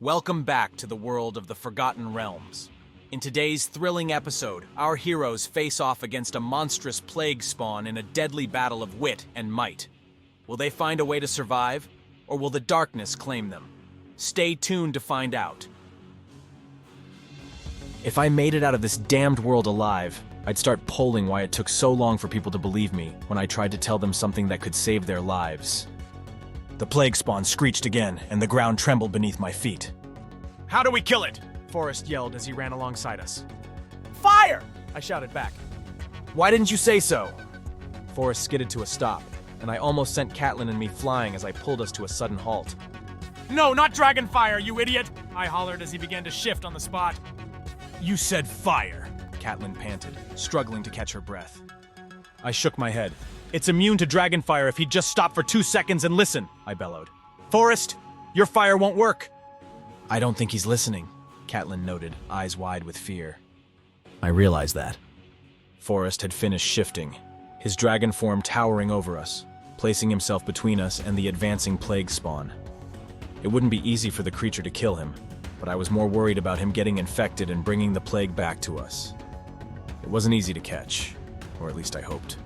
Welcome back to the world of the Forgotten Realms. In today's thrilling episode, our heroes face off against a monstrous plague spawn in a deadly battle of wit and might. Will they find a way to survive, or will the darkness claim them? Stay tuned to find out. If I made it out of this damned world alive, I'd start polling why it took so long for people to believe me when I tried to tell them something that could save their lives. The plague spawn screeched again, and the ground trembled beneath my feet. How do we kill it? Forrest yelled as he ran alongside us. Fire! I shouted back. Why didn't you say so? Forrest skidded to a stop, and I almost sent Catelyn and me flying as I pulled us to a sudden halt. No, not dragon fire, you idiot! I hollered as he began to shift on the spot. You said fire, Catelyn panted, struggling to catch her breath. I shook my head. It's immune to dragon fire if he'd just stop for 2 seconds and listen, I bellowed. Forrest, your fire won't work. I don't think he's listening, Catelyn noted, eyes wide with fear. I realized that. Forrest had finished shifting, his dragon form towering over us, placing himself between us and the advancing plague spawn. It wouldn't be easy for the creature to kill him, but I was more worried about him getting infected and bringing the plague back to us. It wasn't easy to catch, or at least I hoped.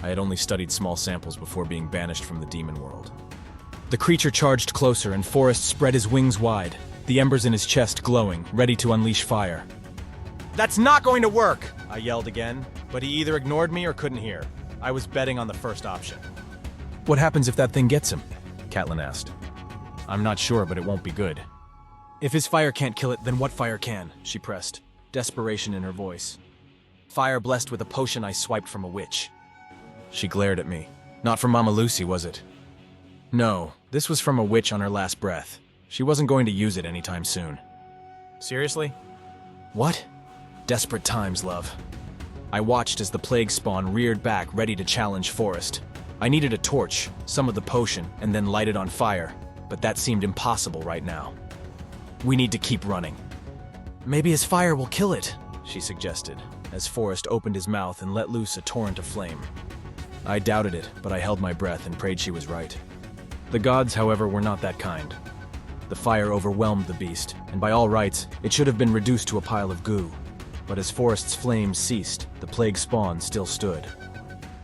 I had only studied small samples before being banished from the demon world. The creature charged closer, and Forrest spread his wings wide, the embers in his chest glowing, ready to unleash fire. That's not going to work, I yelled again, but he either ignored me or couldn't hear. I was betting on the first option. What happens if that thing gets him? Catelyn asked. I'm not sure, but it won't be good. If his fire can't kill it, then what fire can? She pressed, desperation in her voice. Fire blessed with a potion I swiped from a witch. She glared at me. Not from Mama Lucy, was it? No, this was from a witch on her last breath. She wasn't going to use it anytime soon. Seriously? What? Desperate times, love. I watched as the plague spawn reared back, ready to challenge Forrest. I needed a torch, some of the potion, and then light it on fire, but that seemed impossible right now. We need to keep running. Maybe his fire will kill it, she suggested, as Forrest opened his mouth and let loose a torrent of flame. I doubted it, but I held my breath and prayed she was right. The gods, however, were not that kind. The fire overwhelmed the beast, and by all rights, it should have been reduced to a pile of goo. But as Forrest's flames ceased, the plague spawn still stood.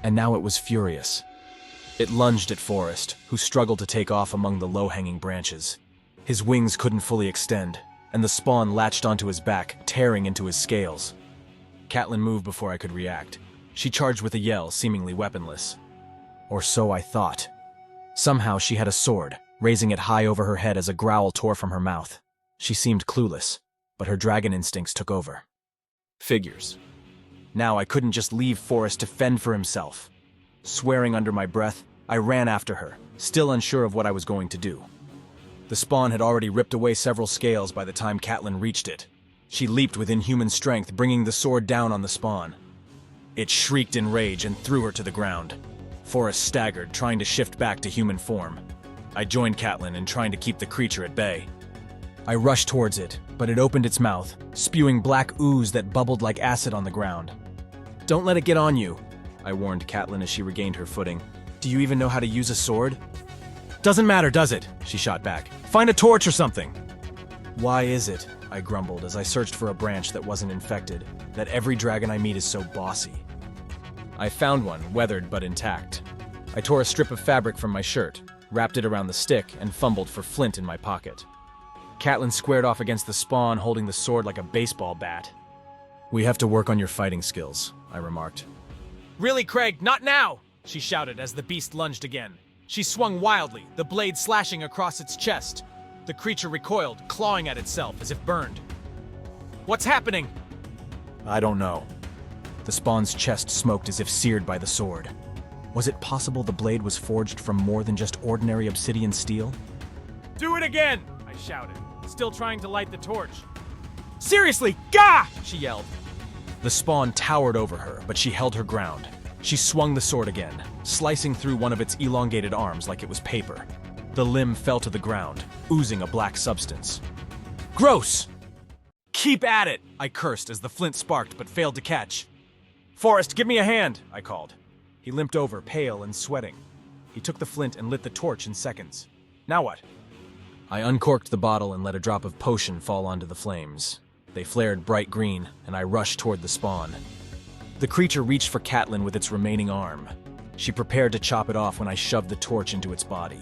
And now it was furious. It lunged at Forrest, who struggled to take off among the low-hanging branches. His wings couldn't fully extend, and the spawn latched onto his back, tearing into his scales. Catelyn moved before I could react. She charged with a yell, seemingly weaponless. Or so I thought. Somehow she had a sword, raising it high over her head as a growl tore from her mouth. She seemed clueless, but her dragon instincts took over. Figures. Now I couldn't just leave Forrest to fend for himself. Swearing under my breath, I ran after her, still unsure of what I was going to do. The spawn had already ripped away several scales by the time Catelyn reached it. She leaped with inhuman strength, bringing the sword down on the spawn. It shrieked in rage and threw her to the ground. Forrest staggered, trying to shift back to human form. I joined Catelyn in trying to keep the creature at bay. I rushed towards it, but it opened its mouth, spewing black ooze that bubbled like acid on the ground. Don't let it get on you, I warned Catelyn as she regained her footing. Do you even know how to use a sword? Doesn't matter, does it? She shot back. Find a torch or something. Why is it, I grumbled as I searched for a branch that wasn't infected, that every dragon I meet is so bossy? I found one, weathered but intact. I tore a strip of fabric from my shirt, wrapped it around the stick, and fumbled for flint in my pocket. Catelyn squared off against the spawn, holding the sword like a baseball bat. We have to work on your fighting skills, I remarked. Really, Craig, not now! She shouted as the beast lunged again. She swung wildly, the blade slashing across its chest. The creature recoiled, clawing at itself as if burned. What's happening? I don't know. The spawn's chest smoked as if seared by the sword. Was it possible the blade was forged from more than just ordinary obsidian steel? Do it again! I shouted, still trying to light the torch. Seriously, gah! She yelled. The spawn towered over her, but she held her ground. She swung the sword again, slicing through one of its elongated arms like it was paper. The limb fell to the ground, oozing a black substance. Gross! Keep at it! I cursed as the flint sparked but failed to catch. Forrest, give me a hand, I called. He limped over, pale and sweating. He took the flint and lit the torch in seconds. Now what? I uncorked the bottle and let a drop of potion fall onto the flames. They flared bright green, and I rushed toward the spawn. The creature reached for Catelyn with its remaining arm. She prepared to chop it off when I shoved the torch into its body.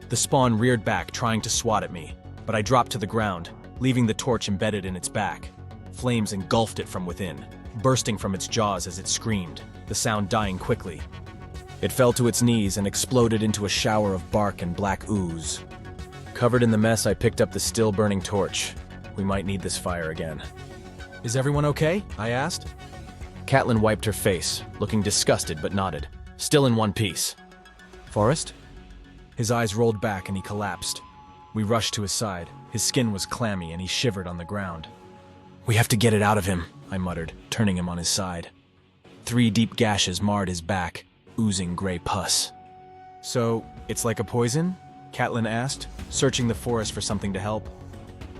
The spawn reared back, trying to swat at me, but I dropped to the ground, leaving the torch embedded in its back. Flames engulfed it from within, bursting from its jaws as it screamed, the sound dying quickly. It fell to its knees and exploded into a shower of bark and black ooze. Covered in the mess, I picked up the still-burning torch. We might need this fire again. "Is everyone okay?" I asked. Catelyn wiped her face, looking disgusted but nodded, still in one piece. "Forrest?" His eyes rolled back and he collapsed. We rushed to his side. His skin was clammy and he shivered on the ground. "We have to get it out of him," I muttered, turning him on his side. 3 deep gashes marred his back, oozing gray pus. "So, it's like a poison?" Catelyn asked, searching the forest for something to help.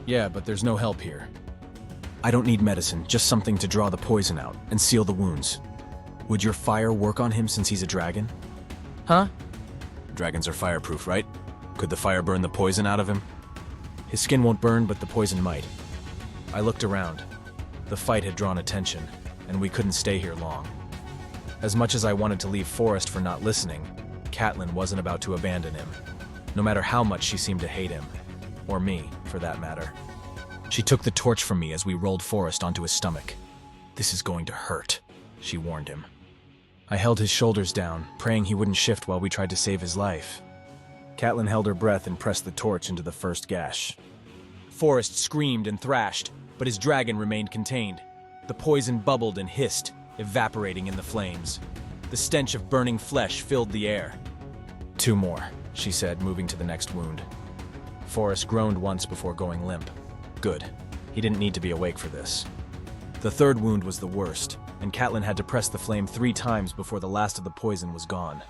"Yeah, but there's no help here." "I don't need medicine, just something to draw the poison out and seal the wounds." "Would your fire work on him since he's a dragon?" "Huh?" "Dragons are fireproof, right? Could the fire burn the poison out of him?" "His skin won't burn, but the poison might." I looked around. The fight had drawn attention, and we couldn't stay here long. As much as I wanted to leave Forrest for not listening, Catelyn wasn't about to abandon him, no matter how much she seemed to hate him. Or me, for that matter. She took the torch from me as we rolled Forrest onto his stomach. "This is going to hurt," she warned him. I held his shoulders down, praying he wouldn't shift while we tried to save his life. Catelyn held her breath and pressed the torch into the first gash. Forrest screamed and thrashed, but his dragon remained contained. The poison bubbled and hissed, evaporating in the flames. The stench of burning flesh filled the air. "2 more," she said, moving to the next wound. Forrest groaned once before going limp. Good. He didn't need to be awake for this. The 3rd wound was the worst, and Catelyn had to press the flame 3 times before the last of the poison was gone.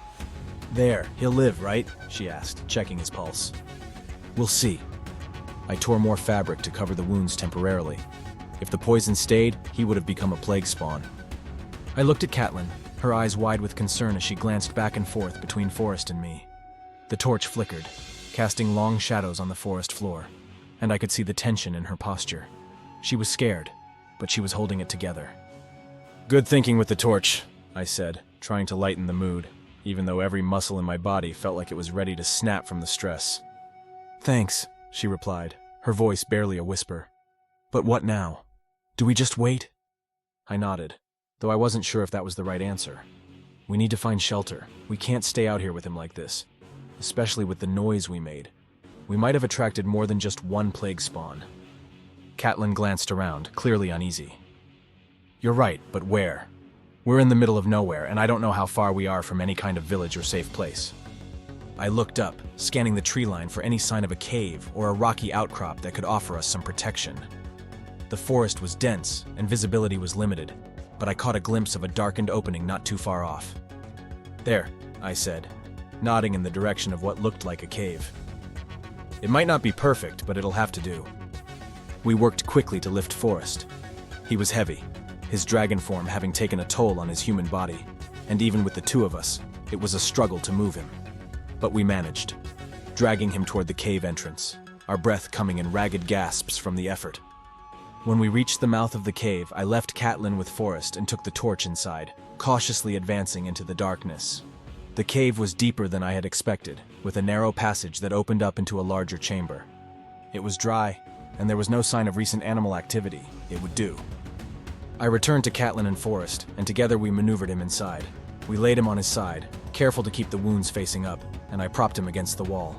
"There, he'll live, right?" she asked, checking his pulse. "We'll see." I tore more fabric to cover the wounds temporarily. If the poison stayed, he would have become a plague spawn. I looked at Catelyn, her eyes wide with concern as she glanced back and forth between Forrest and me. The torch flickered, casting long shadows on the forest floor, and I could see the tension in her posture. She was scared, but she was holding it together. "Good thinking with the torch," I said, trying to lighten the mood, even though every muscle in my body felt like it was ready to snap from the stress. "Thanks," she replied, her voice barely a whisper. "But what now? Do we just wait?" I nodded, though I wasn't sure if that was the right answer. "We need to find shelter. We can't stay out here with him like this, especially with the noise we made. We might have attracted more than just one plague spawn." Catelyn glanced around, clearly uneasy. "You're right, but where? We're in the middle of nowhere, and I don't know how far we are from any kind of village or safe place." I looked up, scanning the tree line for any sign of a cave or a rocky outcrop that could offer us some protection. The forest was dense, and visibility was limited, but I caught a glimpse of a darkened opening not too far off. "There," I said, nodding in the direction of what looked like a cave. "It might not be perfect, but it'll have to do." We worked quickly to lift Forrest. He was heavy, his dragon form having taken a toll on his human body, and even with the 2 of us, it was a struggle to move him. But we managed, dragging him toward the cave entrance, our breath coming in ragged gasps from the effort. When we reached the mouth of the cave, I left Catelyn with Forrest and took the torch inside, cautiously advancing into the darkness. The cave was deeper than I had expected, with a narrow passage that opened up into a larger chamber. It was dry, and there was no sign of recent animal activity. It would do. I returned to Catelyn and Forrest, and together we maneuvered him inside. We laid him on his side, careful to keep the wounds facing up, and I propped him against the wall.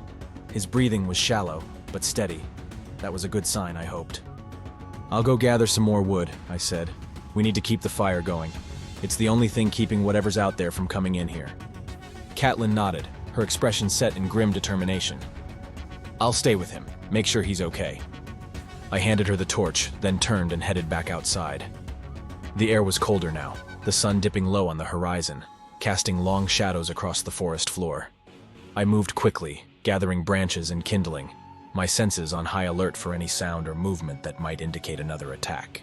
His breathing was shallow, but steady. That was a good sign, I hoped. "I'll go gather some more wood," I said. "We need to keep the fire going. It's the only thing keeping whatever's out there from coming in here." Catelyn nodded, her expression set in grim determination. "I'll stay with him, make sure he's okay." I handed her the torch, then turned and headed back outside. The air was colder now, the sun dipping low on the horizon, casting long shadows across the forest floor. I moved quickly, gathering branches and kindling, my senses on high alert for any sound or movement that might indicate another attack.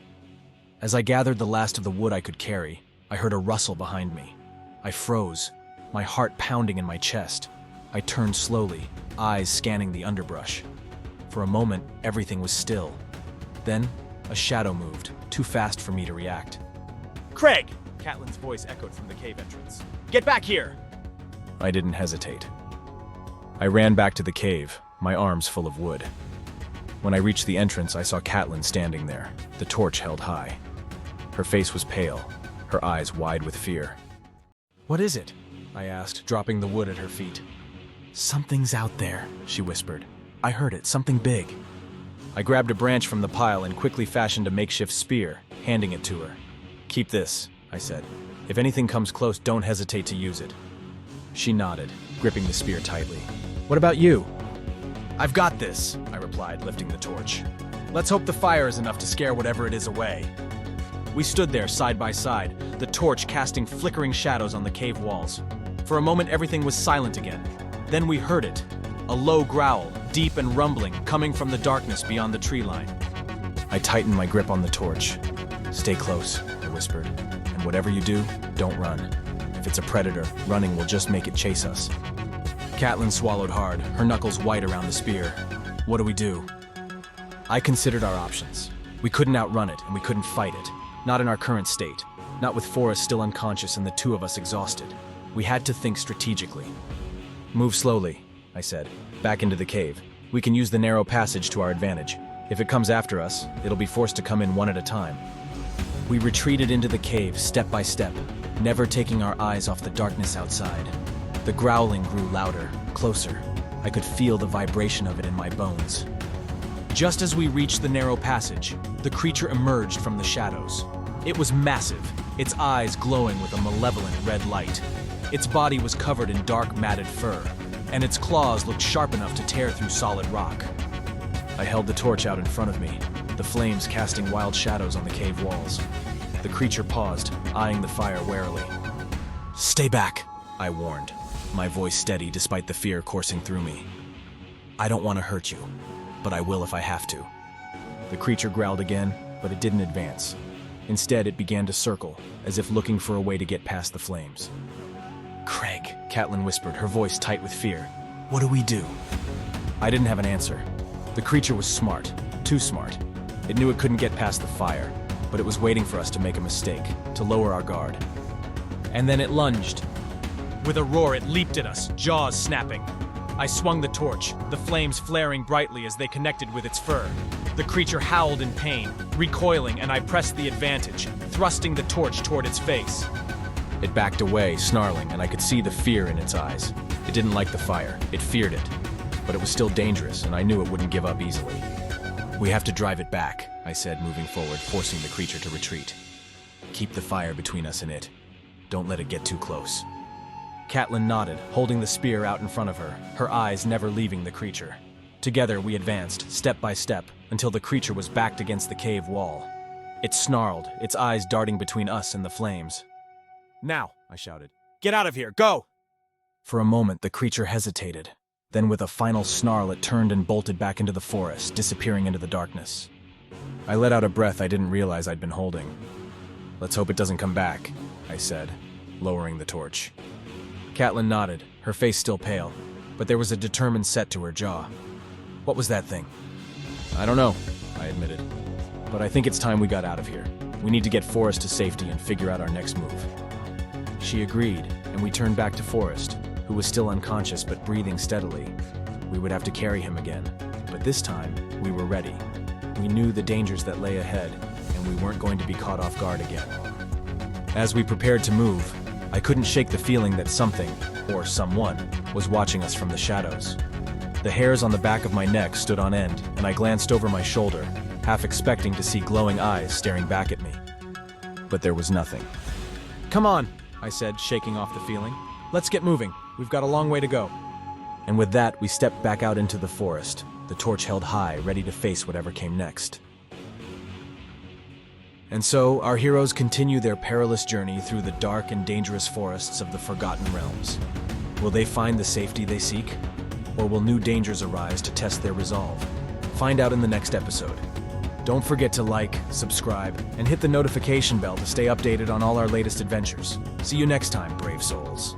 As I gathered the last of the wood I could carry, I heard a rustle behind me. I froze, my heart pounding in my chest. I turned slowly, eyes scanning the underbrush. For a moment, everything was still. Then, a shadow moved, too fast for me to react. Craig! Catelyn's voice echoed from the cave entrance. Get back here! I didn't hesitate. I ran back to the cave, my arms full of wood. When I reached the entrance, I saw Catelyn standing there, the torch held high. Her face was pale, her eyes wide with fear. "What is it?" I asked, dropping the wood at her feet. "Something's out there," she whispered. "I heard it, something big." I grabbed a branch from the pile and quickly fashioned a makeshift spear, handing it to her. "Keep this," I said. "If anything comes close, don't hesitate to use it." She nodded, gripping the spear tightly. "What about you?" "I've got this," I replied, lifting the torch. "Let's hope the fire is enough to scare whatever it is away." We stood there side by side, the torch casting flickering shadows on the cave walls. For a moment, everything was silent again. Then we heard it, a low growl, deep and rumbling, coming from the darkness beyond the tree line. I tightened my grip on the torch. "Stay close," I whispered, "and whatever you do, don't run. If it's a predator, running will just make it chase us." Catelyn swallowed hard, her knuckles white around the spear. "What do we do?" I considered our options. We couldn't outrun it, and we couldn't fight it. Not in our current state. Not with Forrest still unconscious and the two of us exhausted. We had to think strategically. "Move slowly," I said, "back into the cave. We can use the narrow passage to our advantage. If it comes after us, it'll be forced to come in one at a time." We retreated into the cave step by step, never taking our eyes off the darkness outside. The growling grew louder, closer. I could feel the vibration of it in my bones. Just as we reached the narrow passage, the creature emerged from the shadows. It was massive, its eyes glowing with a malevolent red light. Its body was covered in dark, matted fur, and its claws looked sharp enough to tear through solid rock. I held the torch out in front of me, the flames casting wild shadows on the cave walls. The creature paused, eyeing the fire warily. "Stay back," I warned, my voice steady despite the fear coursing through me. "I don't want to hurt you, but I will if I have to." The creature growled again, but it didn't advance. Instead, it began to circle, as if looking for a way to get past the flames. "Craig," Catelyn whispered, her voice tight with fear. "What do we do?" I didn't have an answer. The creature was smart, too smart. It knew it couldn't get past the fire, but it was waiting for us to make a mistake, to lower our guard. And then it lunged. With a roar, it leaped at us, jaws snapping. I swung the torch, the flames flaring brightly as they connected with its fur. The creature howled in pain, recoiling, and I pressed the advantage, thrusting the torch toward its face. It backed away, snarling, and I could see the fear in its eyes. It didn't like the fire, it feared it. But it was still dangerous, and I knew it wouldn't give up easily. "We have to drive it back," I said, moving forward, forcing the creature to retreat. "Keep the fire between us and it. Don't let it get too close." Catelyn nodded, holding the spear out in front of her, her eyes never leaving the creature. Together we advanced, step by step, until the creature was backed against the cave wall. It snarled, its eyes darting between us and the flames. "Now," I shouted. "Get out of here, go!" For a moment, the creature hesitated. Then with a final snarl, it turned and bolted back into the forest, disappearing into the darkness. I let out a breath I didn't realize I'd been holding. "Let's hope it doesn't come back," I said, lowering the torch. Catelyn nodded, her face still pale, but there was a determined set to her jaw. "What was that thing?" "I don't know," I admitted. "But I think it's time we got out of here. We need to get Forrest to safety and figure out our next move." She agreed, and we turned back to Forrest, who was still unconscious but breathing steadily. We would have to carry him again, but this time, we were ready. We knew the dangers that lay ahead, and we weren't going to be caught off guard again. As we prepared to move, I couldn't shake the feeling that something, or someone, was watching us from the shadows. The hairs on the back of my neck stood on end, and I glanced over my shoulder, half expecting to see glowing eyes staring back at me. But there was nothing. "Come on," I said, shaking off the feeling. "Let's get moving. We've got a long way to go." And with that, we stepped back out into the forest, the torch held high, ready to face whatever came next. And so, our heroes continue their perilous journey through the dark and dangerous forests of the Forgotten Realms. Will they find the safety they seek? Or will new dangers arise to test their resolve? Find out in the next episode. Don't forget to like, subscribe, and hit the notification bell to stay updated on all our latest adventures. See you next time, brave souls.